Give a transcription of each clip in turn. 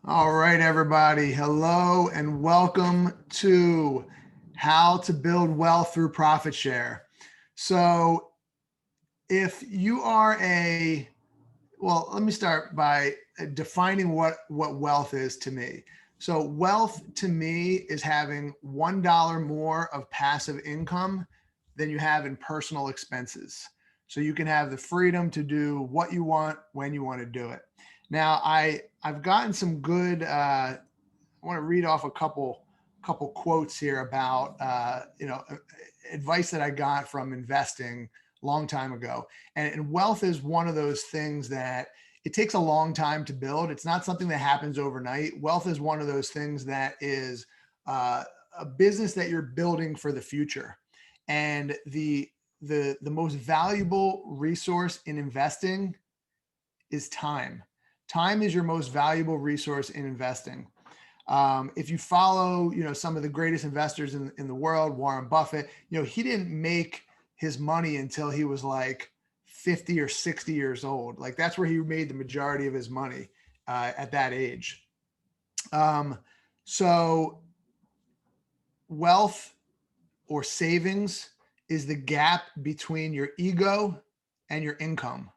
All right, everybody. Hello and welcome to How to Build Wealth Through Profit Share. So, if you are let me start by defining what wealth is to me. So, wealth to me is having $1 more of passive income than you have in personal expenses. So you can have the freedom to do what you want when you want to do it. Now, I've gotten some good. I want to read off a couple quotes here about advice that I got from investing a long time ago. And wealth is one of those things that it takes a long time to build. It's not something that happens overnight. Wealth is one of those things that is a business that you're building for the future. And the most valuable resource in investing is time. Time is your most valuable resource in investing. If you follow, some of the greatest investors in the world, Warren Buffett, he didn't make his money until he was like 50 or 60 years old. Like that's where he made the majority of his money at that age. So wealth or savings is the gap between your ego and your income.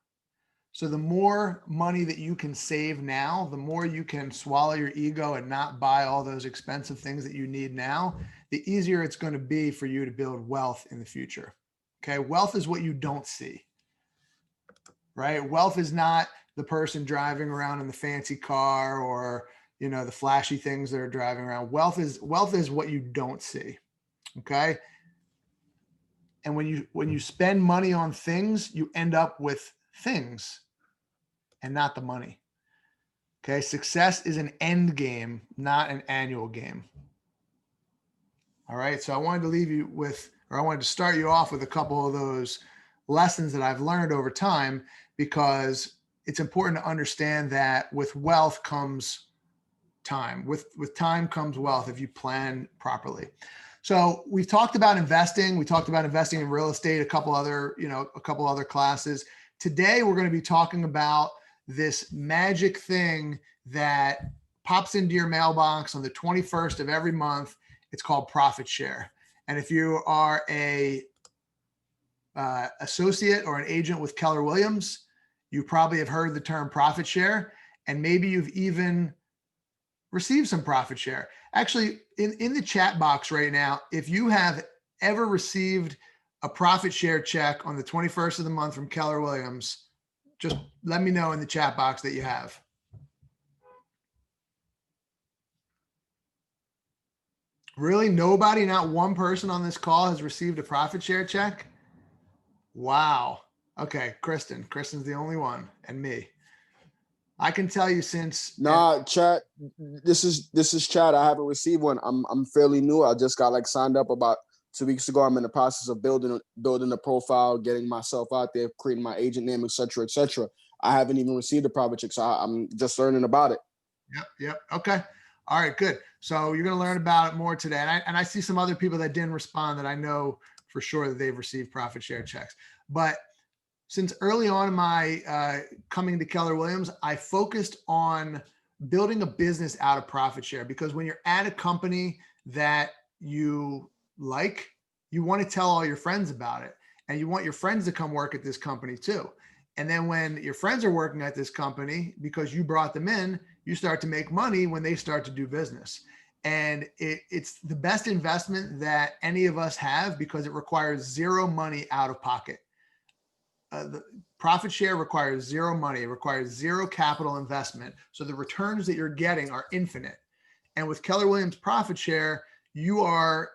So the more money that you can save now, the more you can swallow your ego and not buy all those expensive things that you need now, the easier it's going to be for you to build wealth in the future. Okay. Wealth is what you don't see, right? Wealth is not the person driving around in the fancy car or, the flashy things that are driving around. Wealth is what you don't see. Okay. And when you spend money on things, you end up with things and not the money. Okay. Success is an end game, not an annual game. All right. So I wanted to start you off with a couple of those lessons that I've learned over time, because it's important to understand that with wealth comes time. With time comes wealth if you plan properly. So we've talked about investing. We talked about investing in real estate, a couple other classes. Today, we're going to be talking about this magic thing that pops into your mailbox on the 21st of every month. It's called profit share. And if you are a associate or an agent with Keller Williams, you probably have heard the term profit share, and maybe you've even received some profit share. Actually, in the chat box right now, if you have ever received a profit share check on the 21st of the month from Keller Williams, just let me know in the chat box that you have. Really? Nobody, not one person on this call has received a profit share check? Wow. Okay, Kristen's the only one, and me. I can tell you since chat. This is chat. I haven't received one. I'm fairly new. I just got signed up about 2 weeks ago. I'm in the process of building a profile, getting myself out there, creating my agent name, etc., etc. I haven't even received a profit check, so I'm just learning about it. Yep. Okay. All right, good. So you're going to learn about it more today. And I see some other people that didn't respond that I know for sure that they've received profit share checks. But since early on in my coming to Keller Williams, I focused on building a business out of profit share, because when you're at a company that you like, you want to tell all your friends about it, and you want your friends to come work at this company too. And then when your friends are working at this company because you brought them in, you start to make money when they start to do business. And it's the best investment that any of us have, because it requires zero money out of pocket. The profit share requires zero money. It requires zero capital investment. So the returns that you're getting are infinite. And with Keller Williams profit share, you are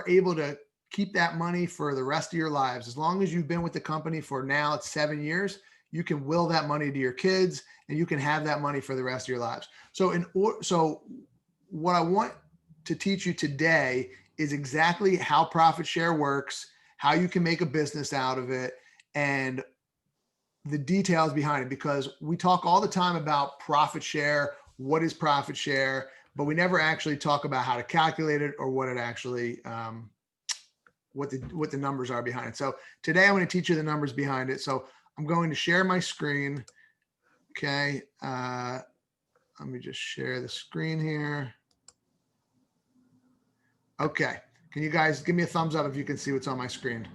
able to keep that money for the rest of your lives. As long as you've been with the company for now, it's 7 years, you can will that money to your kids, and you can have that money for the rest of your lives. So what I want to teach you today is exactly how profit share works, how you can make a business out of it, and the details behind it, because we talk all the time about profit share. What is profit share? But we never actually talk about how to calculate it or what it actually, what the numbers are behind it. So today I'm going to teach you the numbers behind it. So I'm going to share my screen. Okay. Let me just share the screen here. Okay. Can you guys give me a thumbs up if you can see what's on my screen?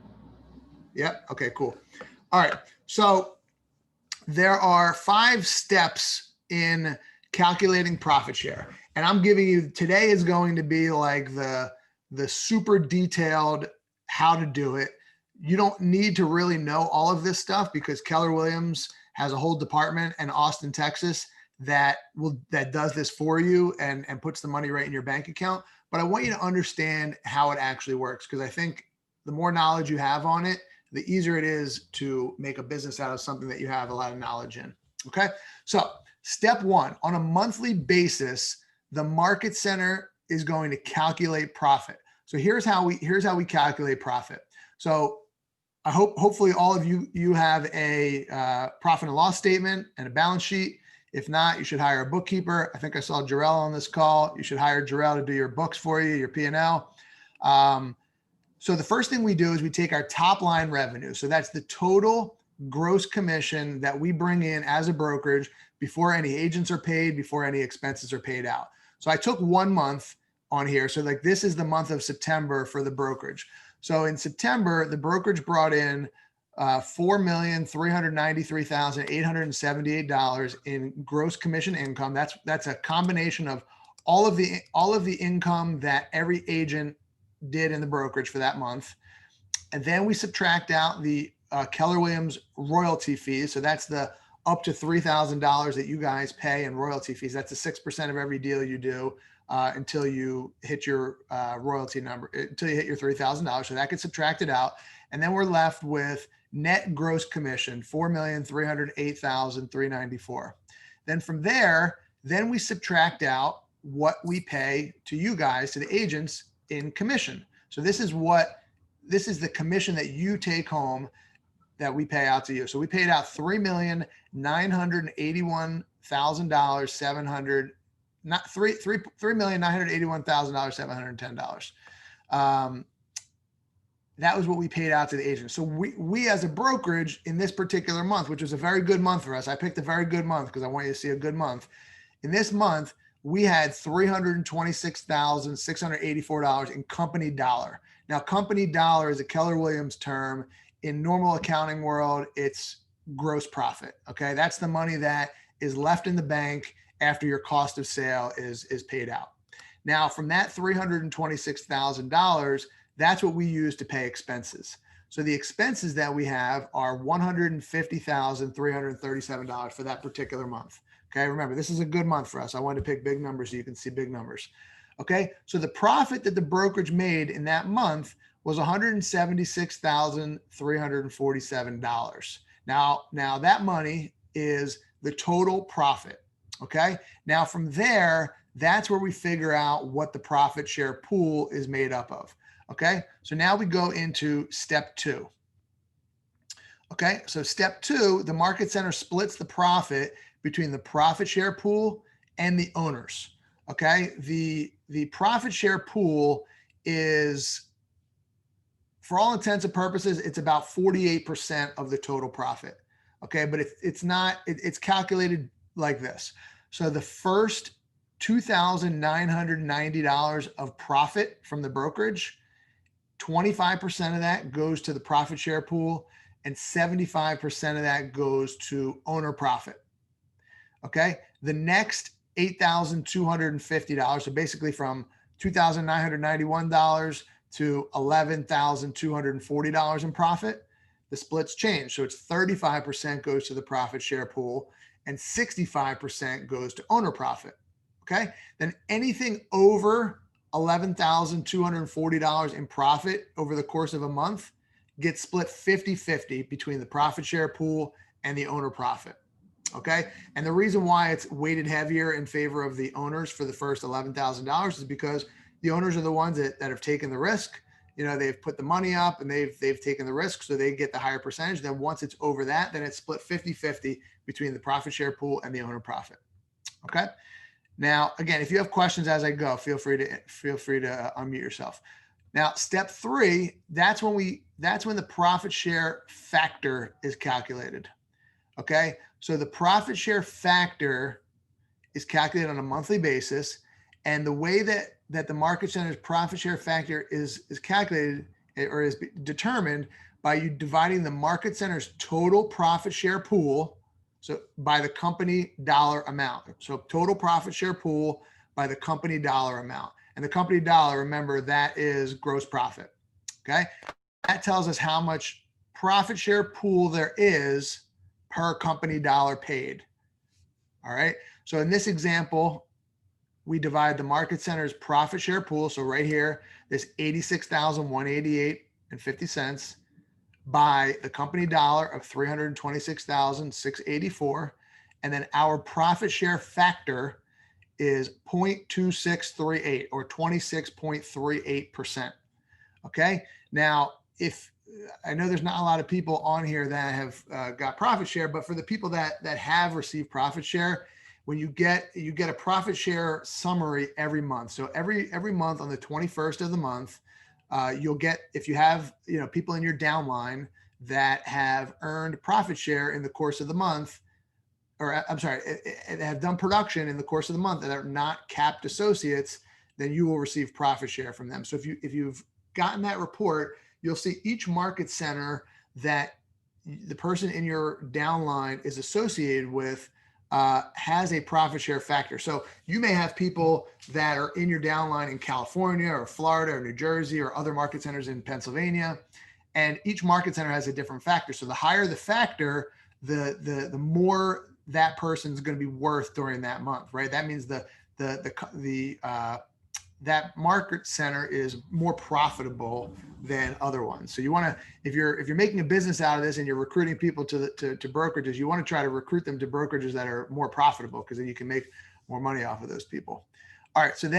Yep. Okay, cool. All right. So there are 5 steps in calculating profit share. And I'm giving you, today is going to be like the super detailed how to do it. You don't need to really know all of this stuff because Keller Williams has a whole department in Austin, Texas that does this for you and puts the money right in your bank account. But I want you to understand how it actually works, because I think the more knowledge you have on it, the easier it is to make a business out of something that you have a lot of knowledge in. Okay. So step 1, on a monthly basis, the market center is going to calculate profit. So here's how we calculate profit. So I hopefully all of you have a profit and loss statement and a balance sheet. If not, you should hire a bookkeeper. I think I saw Jarrell on this call. You should hire Jarrell to do your books for you, your P&L. So the first thing we do is we take our top line revenue. So that's the total gross commission that we bring in as a brokerage before any agents are paid, before any expenses are paid out. So I took 1 month on here. So like this is the month of September for the brokerage. So in September, the brokerage brought in $4,393,878 in gross commission income. That's a combination of all of the income that every agent did in the brokerage for that month. And then we subtract out the Keller Williams royalty fees. So that's the up to $3,000 that you guys pay in royalty fees. That's a 6% of every deal you do until you hit your royalty number, until you hit your $3,000. So that gets subtracted out. And then we're left with net gross commission, $4,308,394. Then from there, then we subtract out what we pay to you guys, to the agents, in commission. So this is the commission that you take home that we pay out to you. So we paid out $3,981,700, not $3,981,710. That was what we paid out to the agent. So we as a brokerage in this particular month, which was a very good month for us. I picked a very good month because I want you to see a good month. In this month, we had $326,684 in company dollar. Now, company dollar is a Keller Williams term. In normal accounting world, it's gross profit. Okay. That's the money that is left in the bank after your cost of sale is paid out. Now, from that $326,000, that's what we use to pay expenses. So the expenses that we have are $150,337 for that particular month. Okay, remember, this is a good month for us. I wanted to pick big numbers so you can see big numbers. Okay, so the profit that the brokerage made in that month was $176,347. Now that money is the total profit. Okay, now from there, that's where we figure out what the profit share pool is made up of. Okay, so now we go into step 2. Okay, so step 2, the market center splits the profit between the profit share pool and the owners. Okay, the profit share pool is, for all intents and purposes, it's about 48% of the total profit. Okay, but it's calculated like this. So the first $2,990 of profit from the brokerage, 25% of that goes to the profit share pool and 75% of that goes to owner profit. Okay. The next $8,250, so basically from $2,991 to $11,240 in profit, the splits change. So it's 35% goes to the profit share pool and 65% goes to owner profit. Okay. Then anything over $11,240 in profit over the course of a month gets split 50-50 between the profit share pool and the owner profit. Okay. And the reason why it's weighted heavier in favor of the owners for the first $11,000 is because the owners are the ones that have taken the risk. You know, they've put the money up and they've taken the risk, so they get the higher percentage. Then once it's over that, then it's split 50-50 between the profit share pool and the owner profit. Okay. Now, again, if you have questions as I go, feel free to unmute yourself. Now, step 3, that's when the profit share factor is calculated. Okay. So the profit share factor is calculated on a monthly basis. And the way that the market center's profit share factor is calculated or is determined by you dividing the market center's total profit share pool, so by the company dollar amount. So total profit share pool by the company dollar amount. And the company dollar, remember, that is gross profit. Okay. That tells us how much profit share pool there is per company dollar paid. All right. So in this example, we divide the market center's profit share pool. So right here, this 86,188.50 cents by the company dollar of 326,684. And then our profit share factor is 0.2638 or 26.38%. Okay. Now, if I know there's not a lot of people on here that have got profit share, but for the people that have received profit share, when you get a profit share summary every month. So every month on the 21st of the month, you'll get, if you have, people in your downline that have earned profit share in the course of the month, or I'm sorry, have done production in the course of the month that are not capped associates, then you will receive profit share from them. So if you've gotten that report, you'll see each market center that the person in your downline is associated with has a profit share factor. So you may have people that are in your downline in California or Florida or New Jersey or other market centers in Pennsylvania, and each market center has a different factor. So the higher the factor, the more that person's going to be worth during that month, right? That means that market center is more profitable than other ones. So you want to, if you're making a business out of this and you're recruiting people to brokerages, you want to try to recruit them to brokerages that are more profitable, because then you can make more money off of those people. All right. So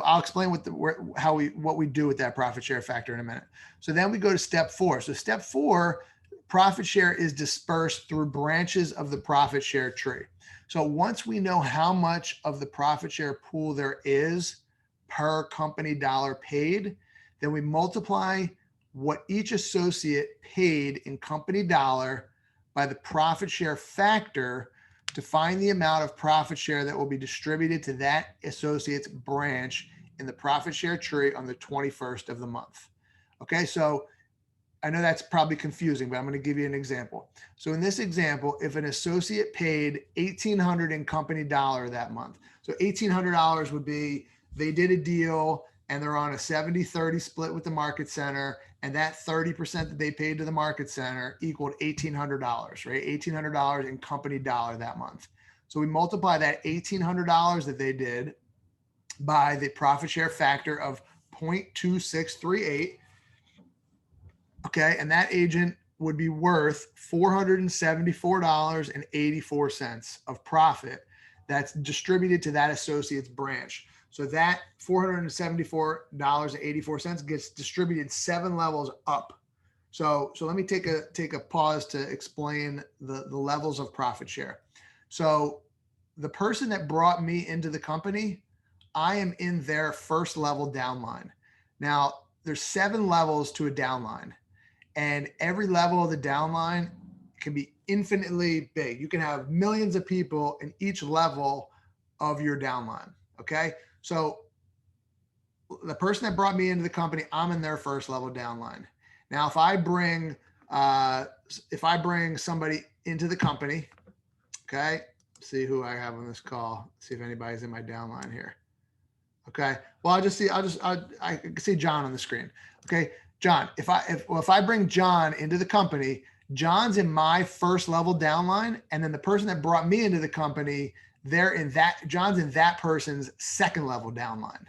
I'll explain what we do with that profit share factor in a minute. So then we go to step 4. So step 4, profit share is dispersed through branches of the profit share tree. So once we know how much of the profit share pool there is per company dollar paid, then we multiply what each associate paid in company dollar by the profit share factor to find the amount of profit share that will be distributed to that associate's branch in the profit share tree on the 21st of the month. Okay, so I know that's probably confusing, but I'm going to give you an example. So in this example, if an associate paid $1,800 in company dollar that month, so $1,800 would be, they did a deal and they're on a 70-30 split with the market center, and that 30% that they paid to the market center equaled $1,800, right? $1,800 in company dollar that month. So we multiply that $1,800 that they did by the profit share factor of 0.2638. Okay, and that agent would be worth $474.84 of profit that's distributed to that associate's branch. So that $474.84 gets distributed 7 levels up. So let me take a pause to explain the levels of profit share. So the person that brought me into the company, I am in their first level downline. Now there's 7 levels to a downline, and every level of the downline can be infinitely big. You can have millions of people in each level of your downline. Okay. So the person that brought me into the company, I'm in their first level downline. Now, if I bring somebody into the company, okay, see who I have on this call, see if anybody's in my downline here. Okay. Well, I can see John on the screen. Okay. John, if I bring John into the company, John's in my first level downline, and then the person that brought me into the company, John's in that person's second level downline.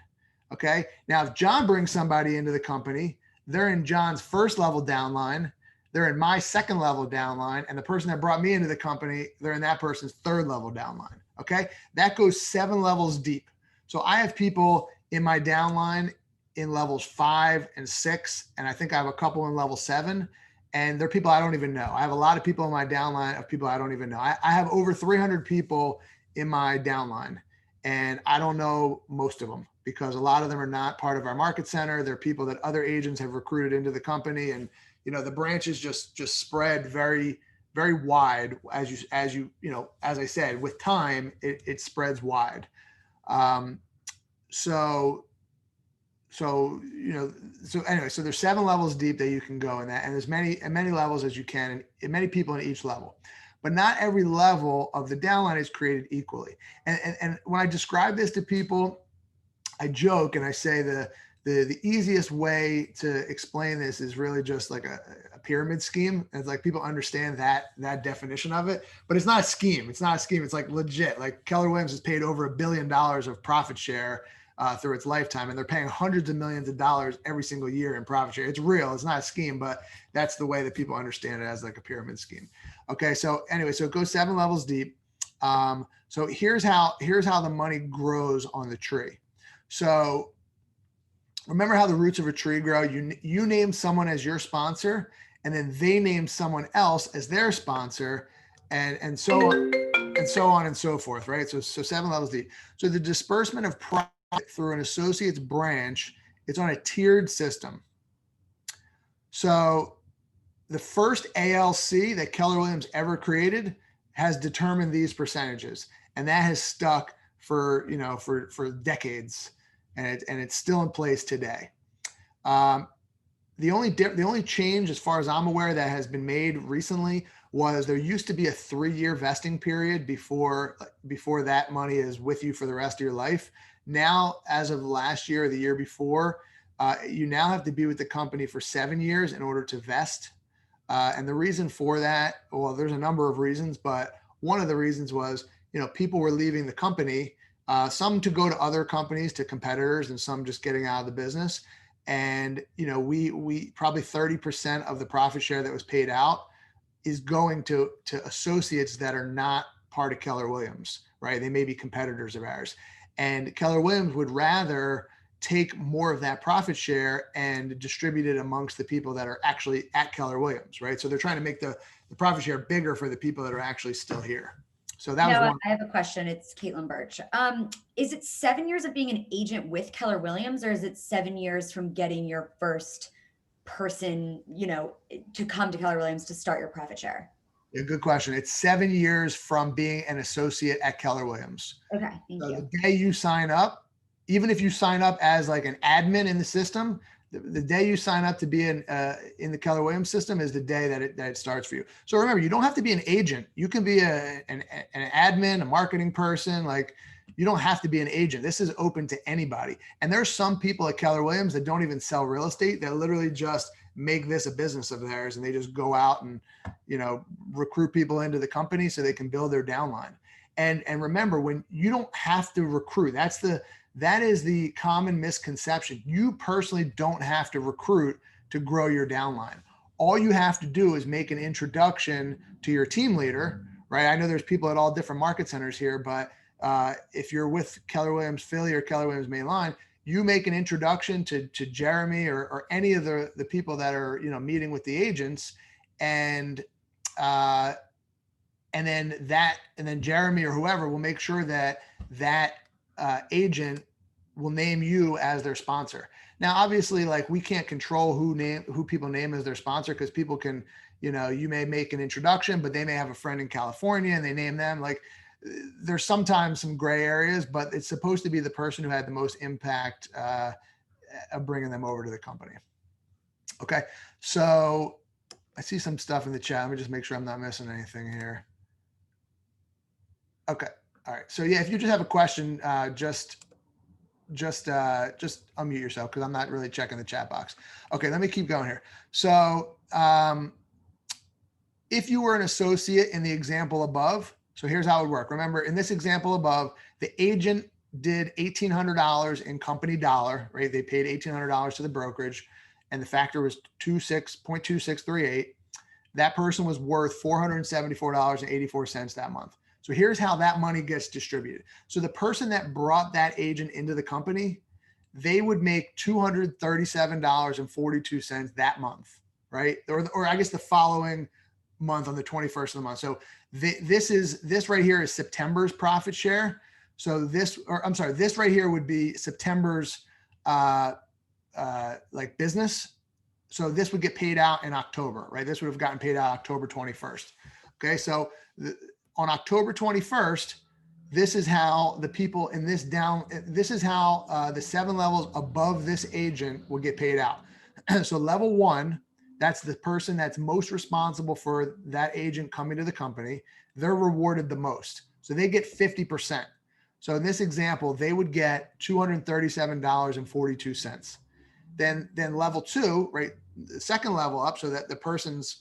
Okay. Now, if John brings somebody into the company, they're in John's first level downline, they're in my second level downline, and the person that brought me into the company, they're in that person's third level downline. Okay. That goes 7 levels deep. So I have people in my downline in levels 5 and 6, and I think I have a couple in level 7, and they're people I don't even know. I have a lot of people in my downline of people I don't even know. I have over 300 people in my downline, and I don't know most of them, because a lot of them are not part of our market center. They're people that other agents have recruited into the company, and the branches just spread very, very wide as I said, with time, it spreads wide. Um, so, so anyway, so there's 7 levels deep that you can go in that, and there's many levels as you can, and many people in each level. But not every level of the downline is created equally. And when I describe this to people, I joke and I say the easiest way to explain this is really just like a pyramid scheme. It's like people understand that definition of it, but it's not a scheme. It's not a scheme. It's like legit. Like Keller Williams has paid over $1 billion of profit share through its lifetime, and they're paying hundreds of millions of dollars every single year in profit share. It's real. It's not a scheme, but that's the way that people understand it, as like a pyramid scheme. Okay, so anyway, so it goes 7 levels deep. So here's how the money grows on the tree. So remember how the roots of a tree grow? You name someone as your sponsor, and then they name someone else as their sponsor, and so on and so forth, right? So 7 levels deep. So the disbursement of profit through an associate's branch, it's on a tiered system. So the first ALC that Keller Williams ever created has determined these percentages, and that has stuck for decades, and it's still in place today. The only change, as far as I'm aware, that has been made recently was there used to be a 3-year vesting period before that money is with you for the rest of your life. Now, as of last year or the year before, you now have to be with the company for 7 years in order to vest. And the reason for that, well, there's a number of reasons, but one of the reasons was, people were leaving the company, some to go to other companies, to competitors, and some just getting out of the business. And, we probably 30% of the profit share that was paid out is going to associates that are not part of Keller Williams, right? They may be competitors of ours. And Keller Williams would rather take more of that profit share and distribute it amongst the people that are actually at Keller Williams, right? So they're trying to make the profit share bigger for the people that are actually still here. So that was one. I have a question. It's Caitlin Birch. Is it 7 years of being an agent with Keller Williams, or is it 7 years from getting your first person, to come to Keller Williams to start your profit share? Yeah, good question. It's 7 years from being an associate at Keller Williams. Okay, thank you. The day you sign up, even if you sign up as like an admin in the system, the day you sign up to be in the Keller Williams system is the day that it starts for you. So remember, you don't have to be an agent. You can be an admin, a marketing person. Like, you don't have to be an agent. This is open to anybody. And there's some people at Keller Williams that don't even sell real estate. That literally just make this a business of theirs, and they just go out and recruit people into the company so they can build their downline. And remember, when you don't have to recruit, that is the common misconception. You personally don't have to recruit to grow your downline. All you have to do is make an introduction to your team leader, right? I know there's people at all different market centers here, but if you're with Keller Williams Philly or Keller Williams Mainline, you make an introduction to Jeremy or any of the people that are meeting with the agents, and then Jeremy or whoever will make sure that agent will name you as their sponsor. Now, obviously, like, we can't control who people name as their sponsor, because people can, you may make an introduction, but they may have a friend in California and they name them. Like, there's sometimes some gray areas, but it's supposed to be the person who had the most impact of bringing them over to the company. Okay, so I see some stuff in the chat. Let me just make sure I'm not missing anything here. Okay. All right. So yeah, if you just have a question, just unmute yourself, because I'm not really checking the chat box. Okay, let me keep going here. So if you were an associate in the example above, so here's how it would work. Remember, in this example above, the agent did $1,800 in company dollar, right? They paid $1,800 to the brokerage, and the factor was 0.2638. That person was worth $474.84 that month. So here's how that money gets distributed. So the person that brought that agent into the company, they would make $237.42 that month, right? Or I guess the following month on the 21st of the month. So this right here is September's profit share. So this right here would be September's like business. So this would get paid out in October, right? This would have gotten paid out October 21st. Okay, so on October 21st, this is how the people in this this is how the 7 levels above this agent will get paid out. So level 1, that's the person that's most responsible for that agent coming to the company. They're rewarded the most. So they get 50%. So in this example, they would get $237.42. Then level 2, right? The second level up, so that the person's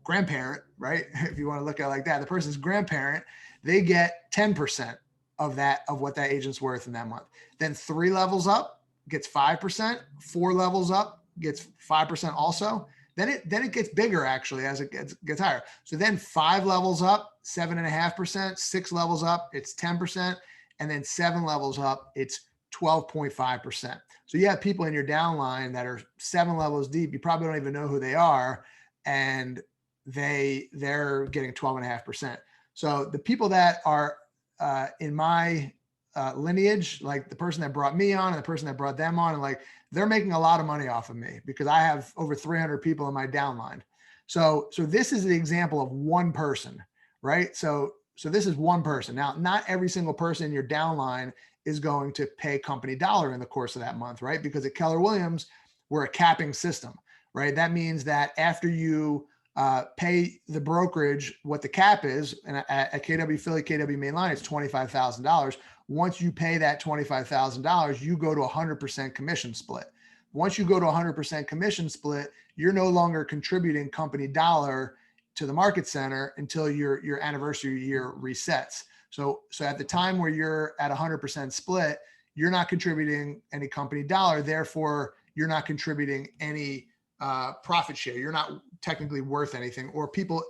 grandparent, right? If you want to look at it like that, the person's grandparent, they get 10% of what that agent's worth in that month. Then 3 levels up gets 5%, 4 levels up gets 5% also. Then it gets bigger actually as it gets higher. So then 5 levels up, 7.5%, 6 levels up, it's 10%, and then 7 levels up, it's 12.5%. So you have people in your downline that are 7 levels deep. You probably don't even know who they are, and they're getting 12.5%. So the people that are in my lineage, like the person that brought me on and the person that brought them on, and like they're making a lot of money off of me because I have over 300 people in my downline. So this is the example of one person, right? So this is one person. Now, not every single person in your downline is going to pay company dollar in the course of that month, right? Because at Keller Williams, we're a capping system, right? That means that after you pay the brokerage what the cap is, and at KW Philly, KW Mainline, it's $25,000. Once you pay that $25,000, you go to 100% commission split. Once you go to 100% commission split, you're no longer contributing company dollar to the market center until your anniversary year resets. So at the time where you're at 100% split, you're not contributing any company dollar. Therefore, you're not contributing any profit share. You're not technically worth anything. Or people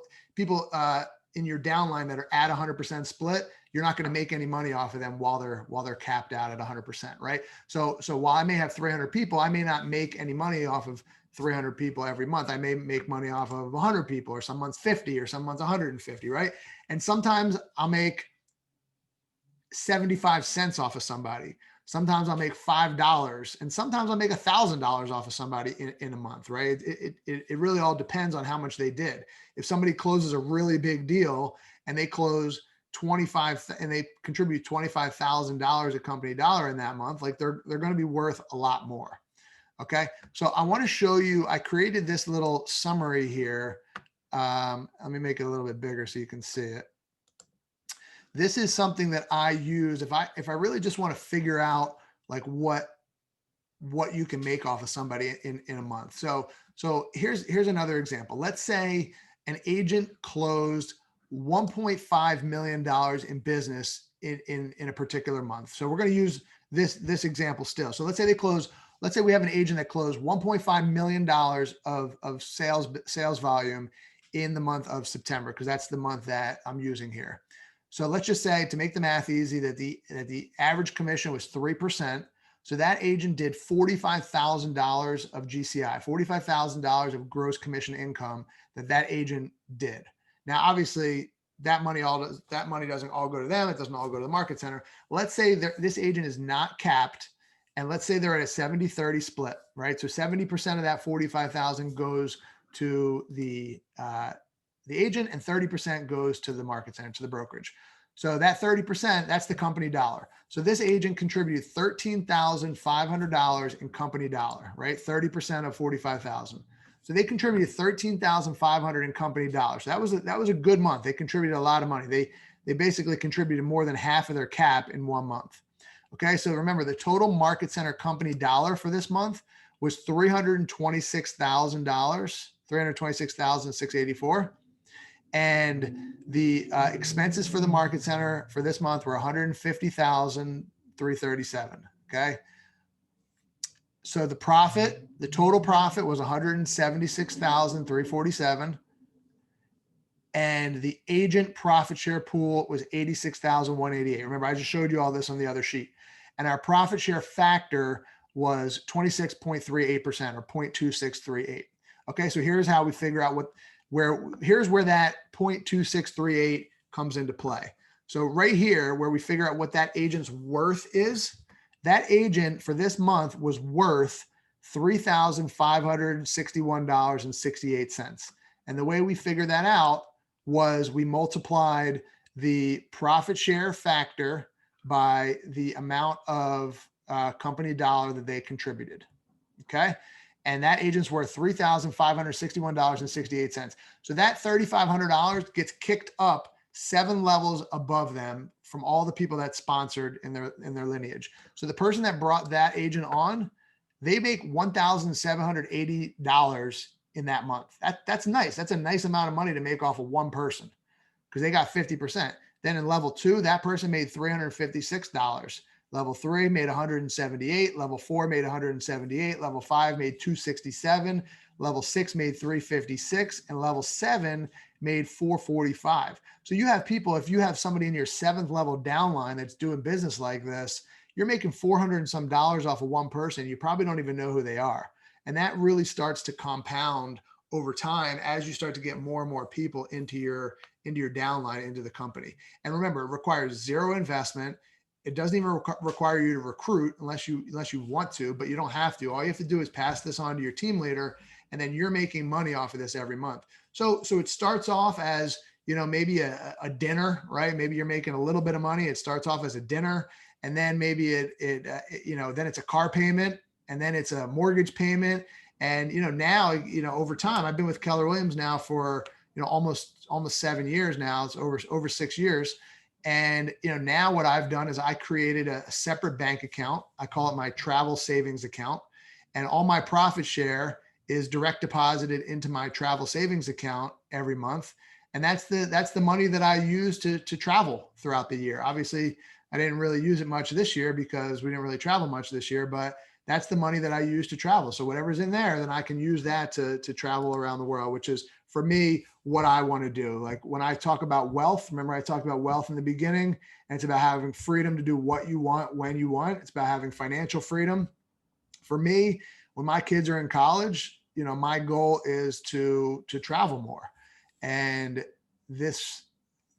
in your downline that are at 100% split, you're not going to make any money off of them while they're capped out at 100%, right? So while I may have 300 people, I may not make any money off of 300 people every month. I may make money off of 100 people, or some months 50, or some months 150, right? And sometimes I'll make 75 cents off of somebody. Sometimes I'll make $5, and sometimes I'll make $1,000 off of somebody in a month, right? It really all depends on how much they did. If somebody closes a really big deal and they close 25 and they contribute $25,000 of company dollar in that month, like they're going to be worth a lot more. Okay. So I want to show you, I created this little summary here. Let me make it a little bit bigger so you can see it. This is something that I use if I really just want to figure out like what you can make off of somebody in a month. So here's another example. Let's say an agent closed $1.5 million in business in a particular month. So we're going to use this example still. So let's say we have an agent that closed $1.5 million of sales volume in the month of September, because that's the month that I'm using here. So let's just say, to make the math easy, that the average commission was 3%. So that agent did $45,000 of GCI, $45,000 of gross commission income that agent did. Now, obviously, that money doesn't all go to them. It doesn't all go to the market center. Let's say this agent is not capped, and let's say they're at a 70-30 split, right? So 70% of that 45,000 goes to the agent, and 30% goes to the market center, to the brokerage. So that 30%, that's the company dollar. So this agent contributed $13,500 in company dollar, right? 30% of 45,000. So they contributed $13,500 in company dollars. So that was a good month. They contributed a lot of money. They basically contributed more than half of their cap in 1 month. Okay, so remember, the total market center company dollar for this month was $326,000, $326,684. And the expenses for the market center for this month were $150,337. Okay. So the total profit was $176,347. And the agent profit share pool was $86,188. Remember, I just showed you all this on the other sheet. And our profit share factor was 26.38%, or 0.2638. Okay. So here's how we figure out here's where that 0.2638 comes into play. So right here, where we figure out what that agent's worth is, that agent for this month was worth $3,561.68. And the way we figure that out was we multiplied the profit share factor by the amount of company dollar that they contributed. Okay. And that agent's worth $3,561.68. So that $3,500 gets kicked up 7 levels above them from all the people that sponsored in their lineage. So the person that brought that agent on, they make $1,780 in that month. That's nice. That's a nice amount of money to make off of one person because they got 50%. Then in level 2, that person made $356. Level 3 made 178. Level 4 made 178. Level 5 made 267. Level 6 made 356. And level 7 made 445. So you have people, if you have somebody in your 7th level downline that's doing business like this, you're making $400 and some dollars off of one person. You probably don't even know who they are. And that really starts to compound over time as you start to get more and more people into your downline, into the company. And remember, it requires zero investment. It doesn't even require you to recruit unless you want to, but you don't have to. All you have to do is pass this on to your team leader, and then you're making money off of this every month. So it starts off as, maybe a dinner, right? Maybe you're making a little bit of money. It starts off as a dinner, and then maybe then it's a car payment, and then it's a mortgage payment. And, now, over time, I've been with Keller Williams now for, almost 7 years now. It's over 6 years. And, now what I've done is I created a separate bank account. I call it my travel savings account, and all my profit share is direct deposited into my travel savings account every month. And that's the money that I use to travel throughout the year. Obviously, I didn't really use it much this year because we didn't really travel much this year, but that's the money that I use to travel. So whatever's in there, then I can use that to travel around the world, which is, for me, what I want to do. Like when I talk about wealth, remember I talked about wealth in the beginning, and it's about having freedom to do what you want, when you want. It's about having financial freedom. For me, when my kids are in college, my goal is to travel more. And this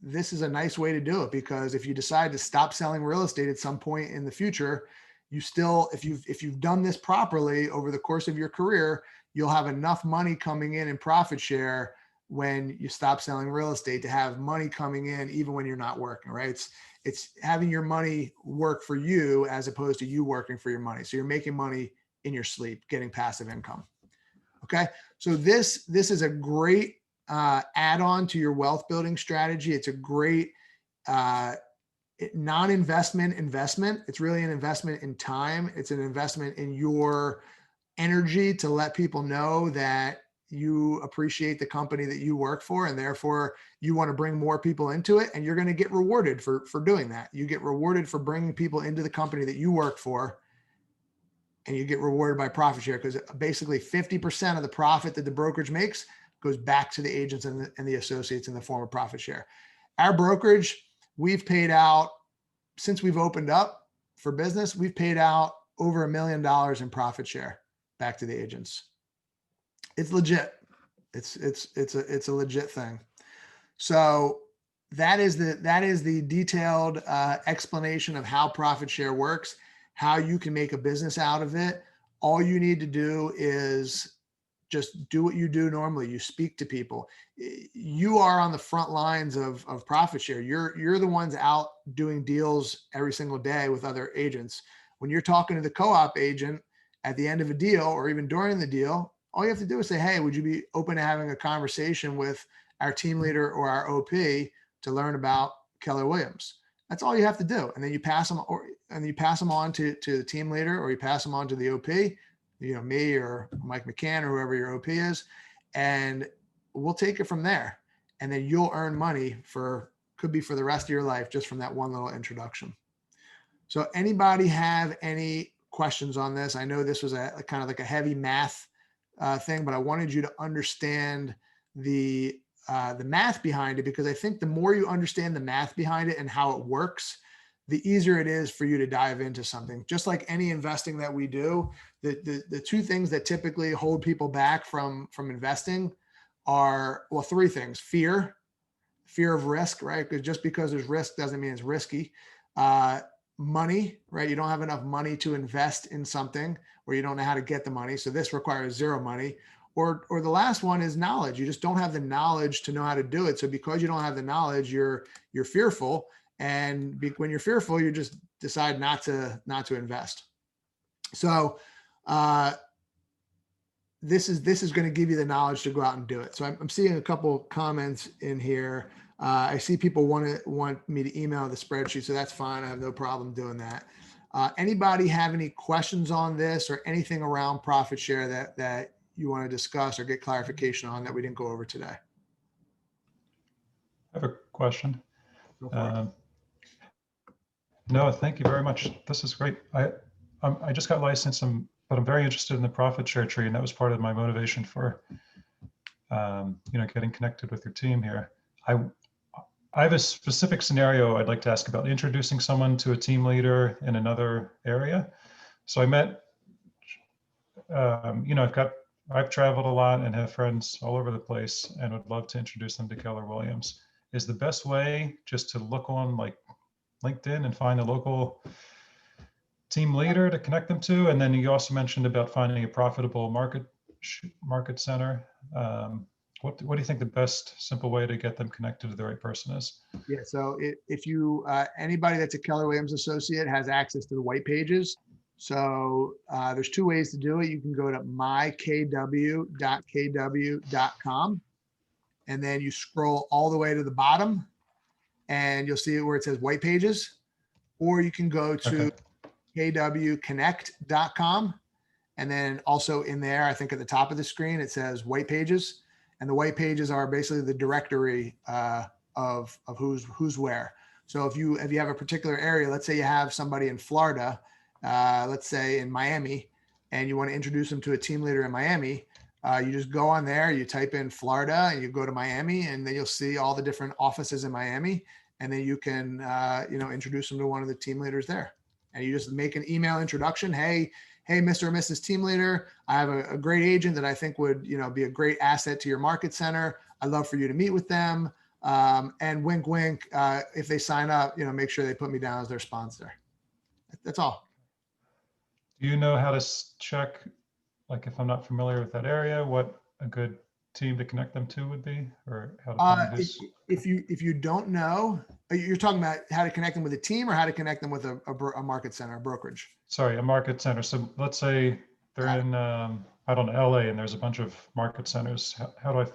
is a nice way to do it, because if you decide to stop selling real estate at some point in the future, you still, if you've done this properly over the course of your career, you'll have enough money coming in profit share when you stop selling real estate to have money coming in even when you're not working, right? It's having your money work for you as opposed to you working for your money. So you're making money in your sleep, getting passive income. Okay. So this is a great add-on to your wealth building strategy. It's a great non-investment investment. It's really an investment in time. It's an investment in your energy to let people know that you appreciate the company that you work for, and therefore you want to bring more people into it, and you're going to get rewarded for doing that. You get rewarded for bringing people into the company that you work for, and you get rewarded by profit share, because basically 50% of the profit that the brokerage makes goes back to the agents and the associates in the form of profit share. Our brokerage, we've paid out, since we've opened up for business, we've paid out over $1 million in profit share back to the agents. It's legit. It's a legit thing. So that is the detailed explanation of how profit share works, how you can make a business out of it. All you need to do is just do what you do normally. You speak to people. You are on the front lines of profit share. You're the ones out doing deals every single day with other agents. When you're talking to the co-op agent at the end of a deal, or even during the deal, all you have to do is say, hey, would you be open to having a conversation with our team leader or our OP to learn about Keller Williams? That's all you have to do. And then you pass them on to the team leader, or you pass them on to the OP, me or Mike McCann or whoever your OP is, and we'll take it from there. And then you'll earn money could be for the rest of your life, just from that one little introduction. So anybody have any questions on this? I know this was a kind of like a heavy math thing, but I wanted you to understand the math behind it, because I think the more you understand the math behind it and how it works, the easier it is for you to dive into something. Just like any investing that we do, the two things that typically hold people back from investing are, well, three things: fear of risk, right? Because just because there's risk doesn't mean it's risky. Money, right? You don't have enough money to invest in something, or you don't know how to get the money. So this requires zero money. Or the last one is knowledge. You just don't have the knowledge to know how to do it. So because you don't have the knowledge, you're fearful. And when you're fearful, you just decide not to invest. So this is going to give you the knowledge to go out and do it. So I'm seeing a couple comments in here. I see people want me to email the spreadsheet, so that's fine. I have no problem doing that. Anybody have any questions on this or anything around profit share that you want to discuss or get clarification on that we didn't go over today? I have a question. Go for it. No, thank you very much. This is great. I just got licensed, but I'm very interested in the profit share tree, and that was part of my motivation for getting connected with your team here. I have a specific scenario I'd like to ask about introducing someone to a team leader in another area. So I met, I've traveled a lot and have friends all over the place and would love to introduce them to Keller Williams. Is the best way just to look on like LinkedIn and find a local team leader to connect them to? And then you also mentioned about finding a profitable market center. What do you think the best simple way to get them connected to the right person is? Yeah, so if you, anybody that's a Keller Williams associate has access to the white pages. So there's two ways to do it. You can go to mykw.kw.com and then you scroll all the way to the bottom and you'll see where it says white pages, or you can go to kwconnect.com. And then also in there, I think at the top of the screen, it says white pages. And the white pages are basically the directory of who's where. So if you have a particular area, let's say you have somebody in Florida, let's say in Miami, and you want to introduce them to a team leader in Miami, you just go on there, you type in Florida, and you go to Miami, and then you'll see all the different offices in Miami, and then you can introduce them to one of the team leaders there. And you just make an email introduction. Hey, Mr. or Mrs. Team Leader, I have a great agent that I think would, be a great asset to your market center. I'd love for you to meet with them. And wink, wink, if they sign up, make sure they put me down as their sponsor. That's all. Do you know how to check, like if I'm not familiar with that area, what a good team to connect them to would be, or how to find his? If you don't know, you're talking about how to connect them with a team or how to connect them with a market center, a brokerage? Sorry, a market center. So let's say they're in, I don't know, LA, and there's a bunch of market centers. How do I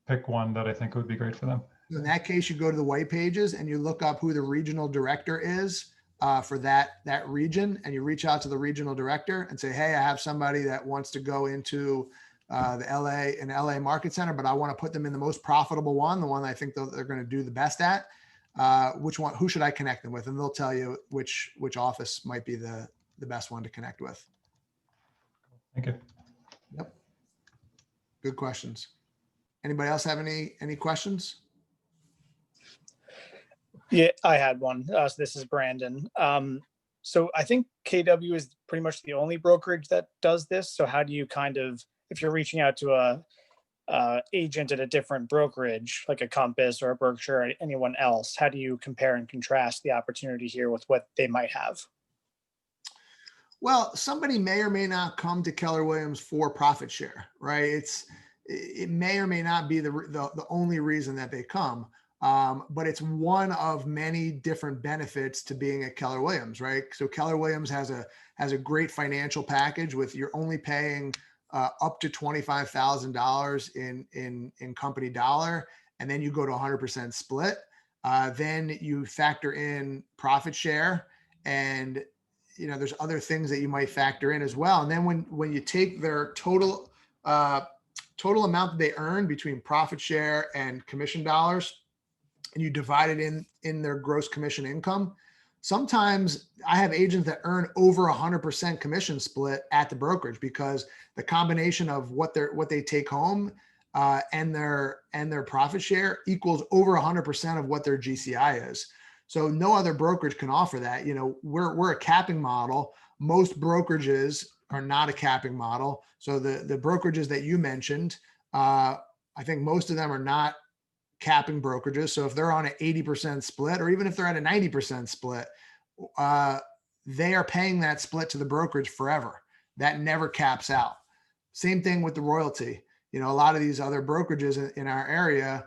pick one that I think would be great for them? In that case, you go to the white pages and you look up who the regional director is for that region, and you reach out to the regional director and say, hey, I have somebody that wants to go into an LA market center, but I want to put them in the most profitable one, the one I think they're going to do the best at. Who should I connect them with? And they'll tell you which office might be the best one to connect with. Thank you. Yep. Good questions. Anybody else have any questions? Yeah, I had one. So this is Brandon. So I think KW is pretty much the only brokerage that does this. So how do you if you're reaching out to a agent at a different brokerage, like a Compass or a Berkshire or anyone else, how do you compare and contrast the opportunity here with what they might have? Well, somebody may or may not come to Keller Williams for profit share, right? It may or may not be the only reason that they come, but it's one of many different benefits to being at Keller Williams, right? So Keller Williams has a great financial package with you're only paying up to $25,000 in company dollar, and then you go to 100% split. Then you factor in profit share, and there's other things that you might factor in as well. And then when you take their total amount that they earn between profit share and commission dollars, and you divide it in their gross commission income, sometimes I have agents that earn over 100% commission split at the brokerage because the combination of what they take home and their profit share equals over 100% of what their GCI is. So no other brokerage can offer that. We're a capping model. Most brokerages are not a capping model. So the brokerages that you mentioned, I think most of them are not capping brokerages. So if they're on an 80% split, or even if they're at a 90% split, they are paying that split to the brokerage forever. That never caps out. Same thing with the royalty. You know, a lot of these other brokerages in our area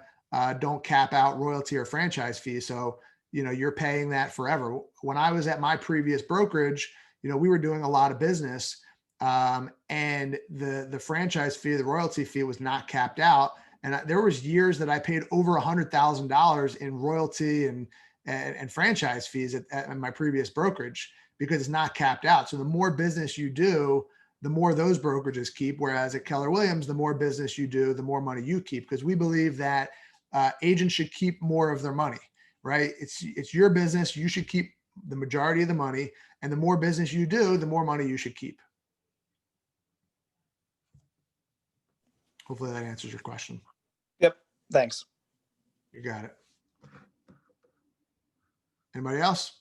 don't cap out royalty or franchise fees. So, you know, you're paying that forever. When I was at my previous brokerage, you know, we were doing a lot of business, and the franchise fee, the royalty fee was not capped out. And there was years that I paid over $100,000 in royalty and franchise fees at my previous brokerage because it's not capped out. So the more business you do, the more those brokerages keep. Whereas at Keller Williams, the more business you do, the more money you keep, because we believe that agents should keep more of their money, right? It's your business. You should keep the majority of the money, and the more business you do, the more money you should keep. Hopefully that answers your question. Yep. Thanks. You got it. Anybody else?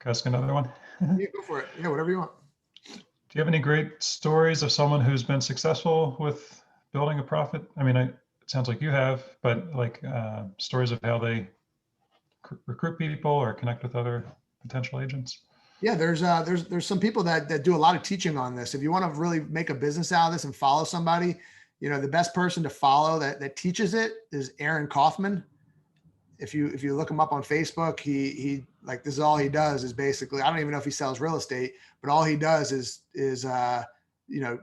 Can I ask another one? Yeah, go for it. Yeah, whatever you want. Do you have any great stories of someone who's been successful with building a profit? I mean, it sounds like you have, but like stories of how they recruit people or connect with other potential agents? Yeah, there's some people that do a lot of teaching on this. If you want to really make a business out of this and follow somebody, you know, the best person to follow that teaches it is Aaron Kaufman. If you look him up on Facebook, he like, this is all he does is basically, I don't even know if he sells real estate, but all he does is you know,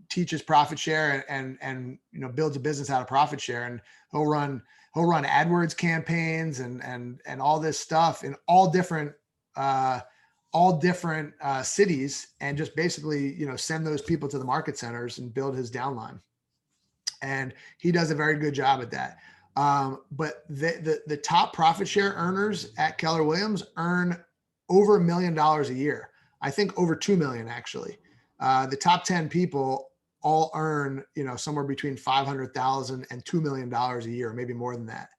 teaches profit share and you know, builds a business out of profit share. And he'll run AdWords campaigns and all this stuff in all different cities, and just basically, you know, send those people to the market centers and build his downline. And he does a very good job at that. But the top profit share earners at Keller Williams earn over $1 million a year. I think over 2 million actually. The top 10 people all earn, you know, somewhere between $500,000 and $2 million a year, maybe more than that.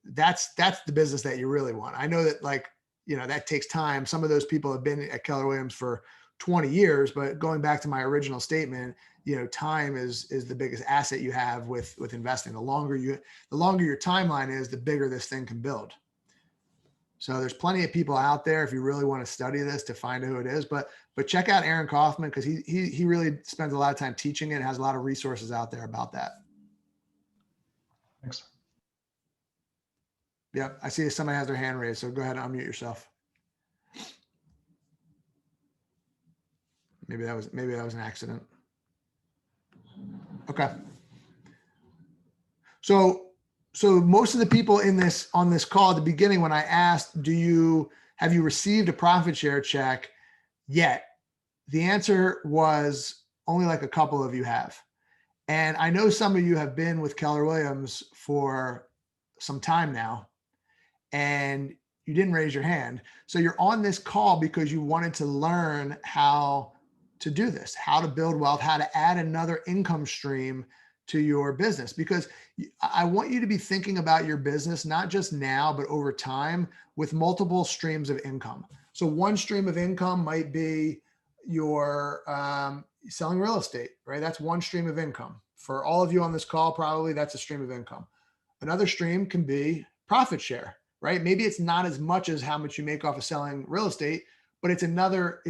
That's the business that you really want. I know that, like, you know, that takes time. Some of those people have been at Keller Williams for 20 years, but going back to my original statement, you know, time is the biggest asset you have with investing. The longer your timeline is, the bigger this thing can build. So there's plenty of people out there if you really want to study this to find who it is, but check out Aaron Kaufman, because he really spends a lot of time teaching it and has a lot of resources out there about that. Thanks. Yep, I see somebody has their hand raised, so go ahead and unmute yourself. Maybe that was an accident. Okay. So most of the people on this call at the beginning, when I asked, have you received a profit share check yet? The answer was only like a couple of you have. And I know some of you have been with Keller Williams for some time now, and you didn't raise your hand. So you're on this call because you wanted to learn how to do this, how to build wealth, how to add another income stream to your business. Because I want you to be thinking about your business, not just now, but over time, with multiple streams of income. So one stream of income might be your selling real estate, right? That's one stream of income. For all of you on this call, probably that's a stream of income. Another stream can be profit share, right? Maybe it's not as much as how much you make off of selling real estate, but it's another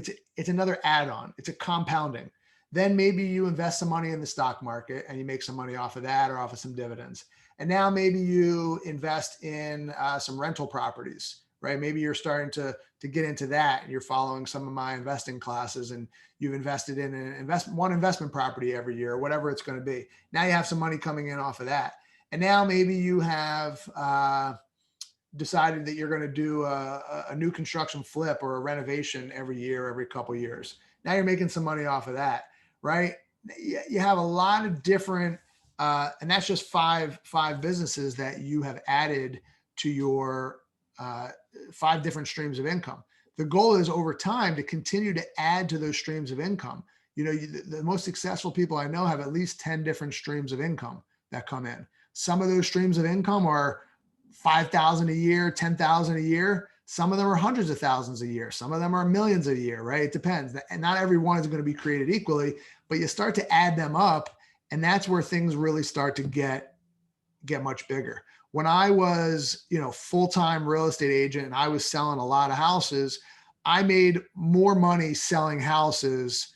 add-on. It's a compounding. Then maybe you invest some money in the stock market and you make some money off of that or off of some dividends. And now maybe you invest in some rental properties, right? Maybe you're starting to get into that and you're following some of my investing classes and you've invested in one investment property every year, or whatever it's going to be. Now you have some money coming in off of that. And now maybe you have decided that you're going to do a new construction flip or a renovation every year, every couple of years. Now you're making some money off of that, right? You have a lot of different, and that's just five businesses that you have added to your 5 different streams of income. The goal is over time to continue to add to those streams of income. You know, the most successful people I know have at least 10 different streams of income that come in. Some of those streams of income are $5,000 a year, $10,000 a year. Some of them are hundreds of thousands a year. Some of them are millions a year, right? It depends. And not every one is going to be created equally, but you start to add them up, and that's where things really start to get much bigger. When I was, you know, full-time real estate agent and I was selling a lot of houses, I made more money selling houses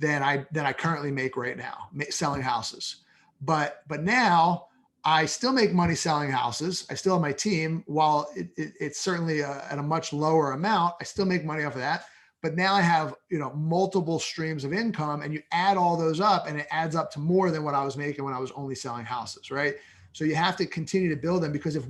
than I currently make right now selling houses. But now I still make money selling houses. I still have my team. While it's certainly at a much lower amount, I still make money off of that. But now I have, multiple streams of income, and you add all those up and it adds up to more than what I was making when I was only selling houses, right? So you have to continue to build them, because if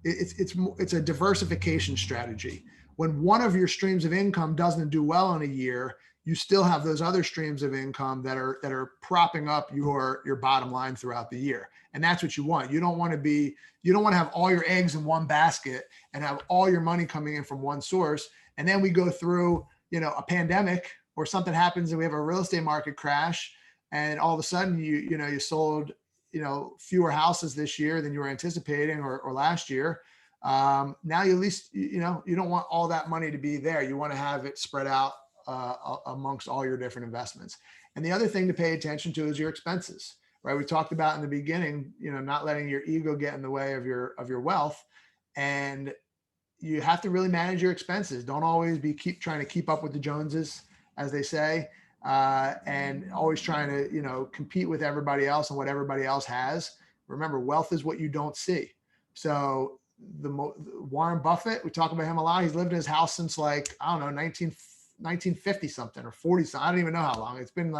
it's a diversification strategy. When one of your streams of income doesn't do well in a year, you still have those other streams of income that are propping up your bottom line throughout the year. And that's what you want. You don't want to have all your eggs in one basket and have all your money coming in from one source. And then we go through, a pandemic, or something happens and we have a real estate market crash, and all of a sudden you sold, fewer houses this year than you were anticipating, or last year. Now you at least, you don't want all that money to be there. You want to have it spread out amongst all your different investments. And the other thing to pay attention to is your expenses, right? We talked about in the beginning, not letting your ego get in the way of your wealth. And you have to really manage your expenses. Don't always keep trying to keep up with the Joneses, as they say, and always trying to, compete with everybody else and what everybody else has. Remember, wealth is what you don't see. So Warren Buffett, we talk about him a lot. He's lived in his house since 1950 something or 40 something. I don't even know how long. It's been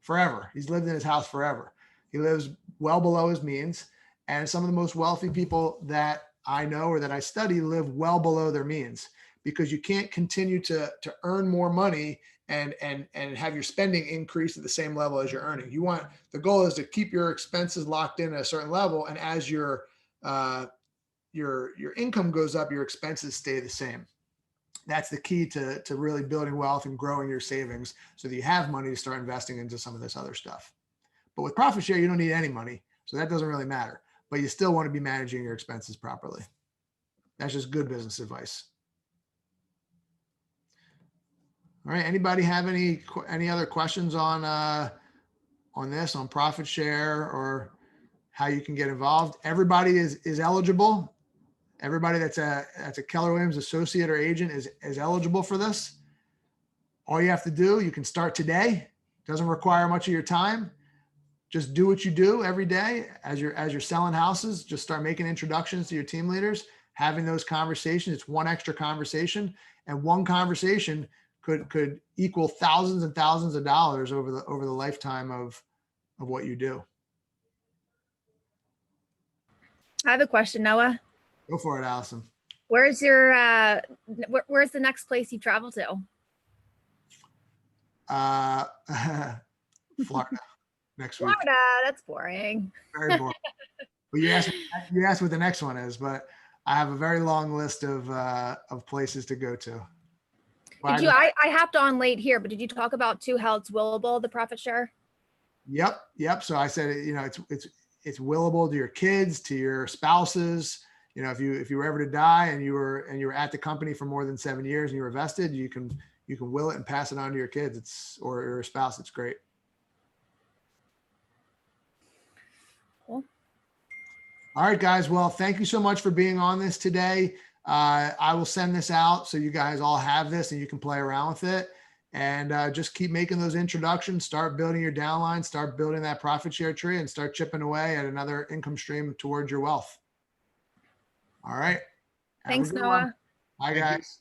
forever. He's lived in his house forever. He lives well below his means. And some of the most wealthy people that I know or that I study live well below their means, because you can't continue to earn more money and have your spending increase at the same level as you're earning. The goal is to keep your expenses locked in at a certain level. And as your income goes up, your expenses stay the same. That's the key to really building wealth and growing your savings, so that you have money to start investing into some of this other stuff. But with profit share, you don't need any money, so that doesn't really matter. But you still want to be managing your expenses properly. That's just good business advice. All right. Anybody have any other questions on this, on profit share, or how you can get involved? Everybody is eligible. Everybody that's a Keller Williams associate or agent is eligible for this. All you have to do, you can start today. Doesn't require much of your time. Just do what you do every day as you're selling houses. Just start making introductions to your team leaders, having those conversations. It's one extra conversation, and one conversation could equal thousands and thousands of dollars over the lifetime of what you do. I have a question, Noah. Go for it, Allison. Where's the next place you travel to? Florida next week. Florida, that's boring. Very boring. Well, you asked what the next one is, but I have a very long list of places to go to. I hopped on late here, but did you talk about too how it's willable, the profit share? Yep. So I said, it's willable to your kids, to your spouses. If you were ever to die and you were at the company for more than 7 years and you were vested, you can will it and pass it on to your kids or your spouse. It's great. Cool. All right, guys. Well, thank you so much for being on this today. I will send this out so you guys all have this and you can play around with it, and just keep making those introductions, start building your downline, start building that profit share tree, and start chipping away at another income stream towards your wealth. All right. Thanks, Noah. Bye, guys.